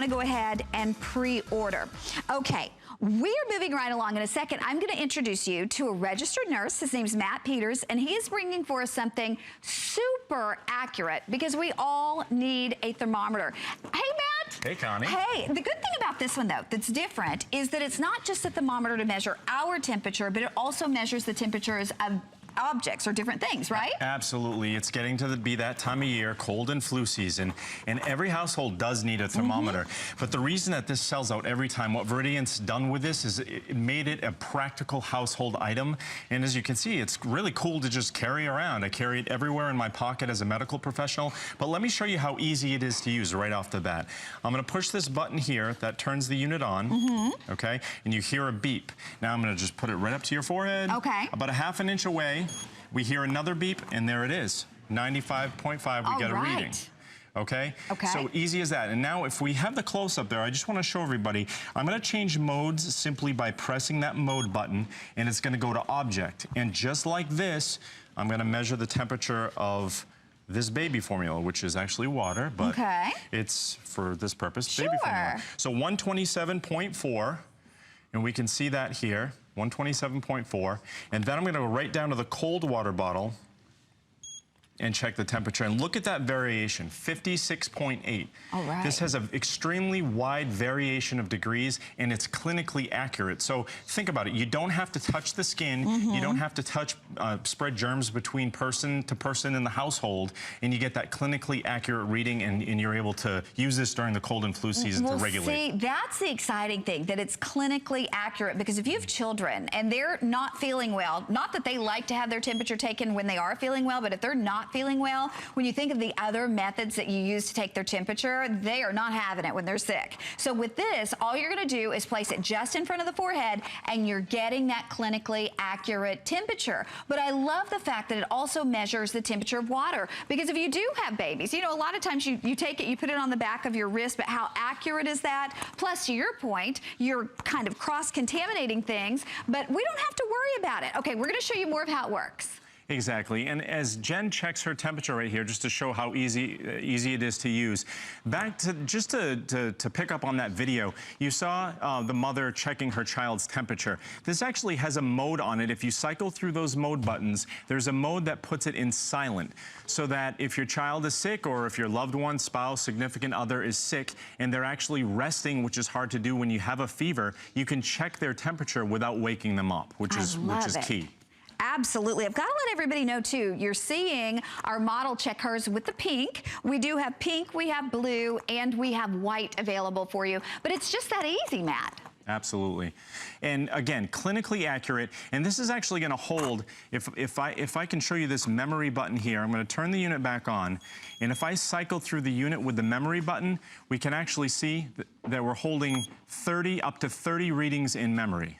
to go ahead and pre-order. Okay. We are moving right along. In a second, I'm going to introduce you to a registered nurse. His name's Matt Peters, and he is bringing for us something super accurate because we all need a thermometer. Hey, Matt. Hey, Connie. Hey, the good thing about this one, though, that's different is that it's not just a thermometer to measure our temperature, but it also measures the temperatures of objects or different things, right? Absolutely. It's getting to be that time of year, cold and flu season, and every household does need a thermometer. But the reason that this sells out every time, what Veridian's done with this is it made it a practical household item. And as you can see, it's really cool to just carry around. I carry it everywhere in my pocket as a medical professional. But let me show you how easy it is to use right off the bat. I'm going to push this button here that turns the unit on, okay? And you hear a beep. Now I'm going to just put it right up to your forehead. Okay. About a ½ an inch away. We hear another beep, and there it is. 95.5, we get a reading. Okay? Okay. So easy as that. And now if we have the close-up there, I just want to show everybody, I'm going to change modes simply by pressing that mode button, and it's going to go to object. And just like this, I'm going to measure the temperature of this baby formula, which is actually water, but it's, for this purpose, baby formula. So 127.4, and we can see that here. 127.4, and then I'm going to go right down to the cold water bottle and check the temperature. And look at that variation, 56.8. All right. This has an extremely wide variation of degrees, and it's clinically accurate. So think about it. You don't have to touch the skin. You don't have to touch, spread germs between person to person in the household, and you get that clinically accurate reading, and you're able to use this during the cold and flu season to regulate. See, that's the exciting thing, that it's clinically accurate, because if you have children and they're not feeling well, not that they like to have their temperature taken when they are feeling well, but if they're not feeling well, when you think of the other methods that you use to take their temperature, they are not having it when they're sick. So with this, all you're going to do is place it just in front of the forehead, and you're getting that clinically accurate temperature. But I love the fact that it also measures the temperature of water, because if you do have babies, you know, a lot of times you take it, you put it on the back of your wrist, but how accurate is that? Plus, to your point, you're kind of cross-contaminating things, but we don't have to worry about it. Okay, we're going to show you more of how it works. Exactly, and as Jen checks her temperature right here, just to show how easy it is to use, back to just to pick up on that video, you saw the mother checking her child's temperature. This actually has a mode on it. If you cycle through those mode buttons, there's a mode that puts it in silent, so that if your child is sick, or if your loved one, spouse, significant other is sick, and they're actually resting, which is hard to do when you have a fever, you can check their temperature without waking them up, which is key. Absolutely. I've got to let everybody know, too, you're seeing our model check hers with the pink. We do have pink, we have blue, and we have white available for you. But it's just that easy, Matt. Absolutely. And again, clinically accurate. And this is actually going to hold, if I can show you this memory button here, I'm going to turn the unit back on. And if I cycle through the unit with the memory button, we can actually see that we're holding up to 30 readings in memory.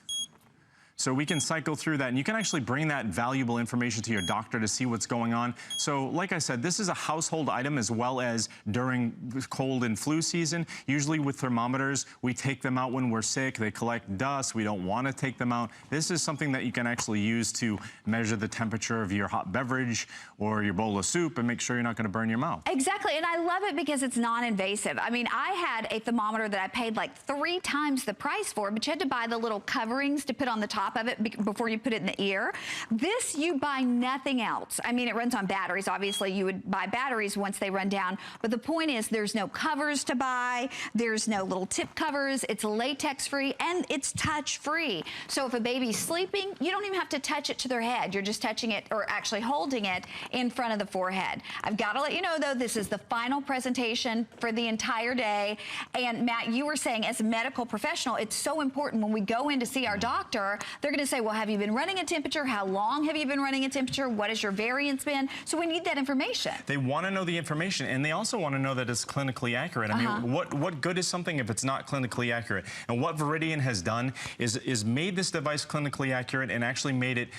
So we can cycle through that, and you can actually bring that valuable information to your doctor to see what's going on. So like I said, this is a household item as well as during cold and flu season. Usually with thermometers, we take them out when we're sick. They collect dust. We don't want to take them out. This is something that you can actually use to measure the temperature of your hot beverage or your bowl of soup and make sure you're not going to burn your mouth. Exactly, and I love it because it's non-invasive. I mean, I had a thermometer that I paid like 3 times the price for, but you had to buy the little coverings to put on the top of it before you put it in the ear. This, you buy nothing else. I mean, it runs on batteries. Obviously, you would buy batteries once they run down. But the point is, there's no covers to buy. There's no little tip covers. It's latex-free, and it's touch-free. So if a baby's sleeping, you don't even have to touch it to their head. You're just touching it, or actually holding it in front of the forehead. I've got to let you know, though, this is the final presentation for the entire day. And Matt, you were saying, as a medical professional, it's so important when we go in to see our doctor, they're going to say, well, have you been running a temperature? How long have you been running a temperature? What has your variance been? So we need that information. They want to know the information, and they also want to know that it's clinically accurate. I mean, what good is something if it's not clinically accurate? And what Veridian has done is made this device clinically accurate and actually made it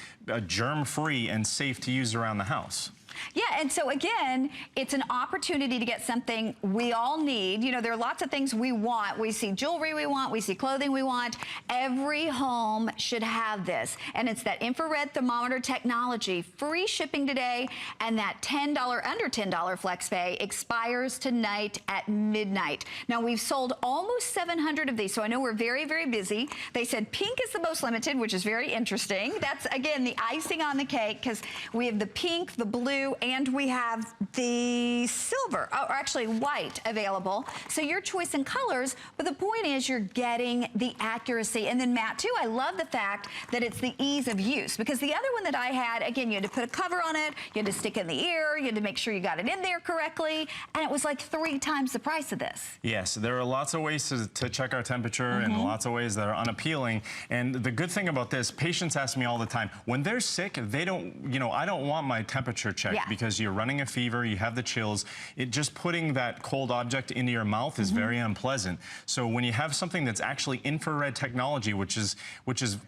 germ-free and safe to use around the house. Yeah, and so again, it's an opportunity to get something we all need. You know, there are lots of things we want. We see jewelry we want, we see clothing we want. Every home should have this. And it's that infrared thermometer technology. Free shipping today, and that under $10 flex pay expires tonight at midnight. Now, we've sold almost 700 of these, so I know we're very, very busy. They said pink is the most limited, which is very interesting. That's, again, the icing on the cake, because we have the pink, the blue, and we have the silver, or actually white, available. So your choice in colors, but the point is you're getting the accuracy. And then, Matt, too, I love the fact that it's the ease of use, because the other one that I had, again, you had to put a cover on it, you had to stick it in the ear, you had to make sure you got it in there correctly, and it was like 3 times the price of this. Yes, there are lots of ways to check our temperature, and lots of ways that are unappealing. And the good thing about this, patients ask me all the time, when they're sick, they don't, you know, I don't want my temperature checked because you're running a fever, you have the chills. Just putting that cold object into your mouth is very unpleasant. So when you have something that's actually infrared technology, which is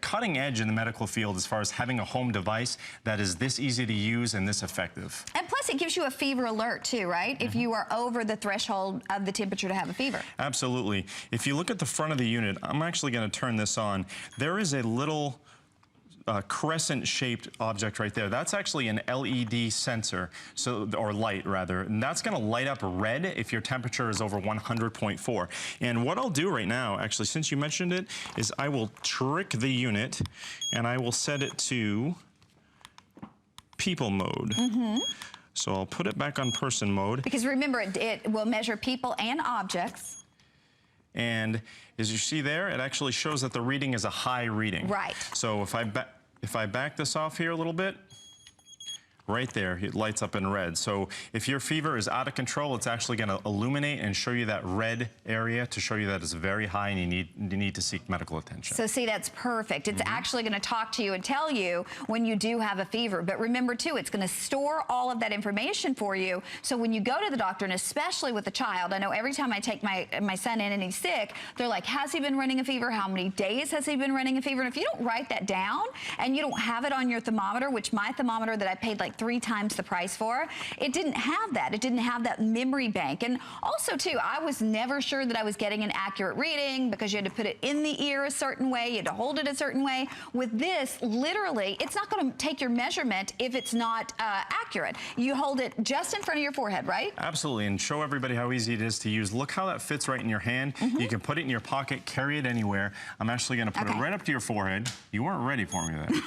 cutting edge in the medical field as far as having a home device that is this easy to use and this effective. And plus, it gives you a fever alert too, right? If you are over the threshold of the temperature to have a fever. Absolutely. If you look at the front of the unit, I'm actually going to turn this on. There is a little crescent-shaped object right there. That's actually an LED sensor, or light rather, and that's going to light up red if your temperature is over 100.4. And what I'll do right now, actually, since you mentioned it, is I will trick the unit and I will set it to people mode. So I'll put it back on person mode. Because remember, it will measure people and objects. And as you see there, it actually shows that the reading is a high reading. Right. So if I back this off here a little bit, right there, it lights up in red. So if your fever is out of control, it's actually going to illuminate and show you that red area to show you that it's very high and you need to seek medical attention. So see, that's perfect. It's actually going to talk to you and tell you when you do have a fever. But remember, too, it's going to store all of that information for you. So when you go to the doctor, and especially with a child, I know every time I take my son in and he's sick, they're like, has he been running a fever? How many days has he been running a fever? And if you don't write that down and you don't have it on your thermometer, which my thermometer that I paid like 3 times the price for, it didn't have that. It didn't have that memory bank. And also, too, I was never sure that I was getting an accurate reading because you had to put it in the ear a certain way. You had to hold it a certain way. With this, literally, it's not going to take your measurement if it's not accurate. You hold it just in front of your forehead, right? Absolutely, and show everybody how easy it is to use. Look how that fits right in your hand. You can put it in your pocket, carry it anywhere. I'm actually going to put it right up to your forehead. You weren't ready for me there.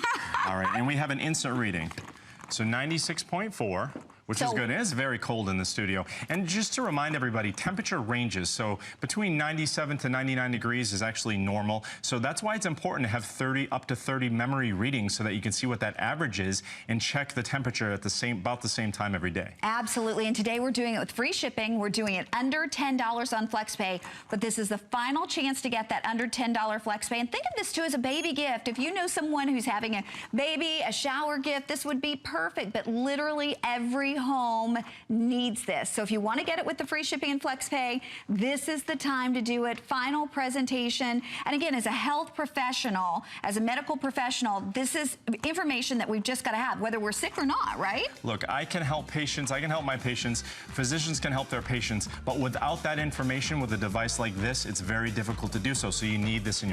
All right, and we have an instant reading. So 96.4, which is good. It is very cold in the studio. And just to remind everybody, temperature ranges. So between 97 to 99 degrees is actually normal. So that's why it's important to have up to 30 memory readings so that you can see what that average is and check the temperature at about the same time every day. Absolutely. And today we're doing it with free shipping. We're doing it under $10 on FlexPay. But this is the final chance to get that under $10 FlexPay. And think of this too as a baby gift. If you know someone who's having a baby, a shower gift, this would be perfect. But literally every home needs this. So if you want to get it with the free shipping and FlexPay, this is the time to do it. Final presentation. And again, as a health professional, as a medical professional, this is information that we've just got to have, whether we're sick or not, right? Look, I can help patients. I can help my patients. Physicians can help their patients. But without that information, with a device like this, it's very difficult to do so. So you need this in your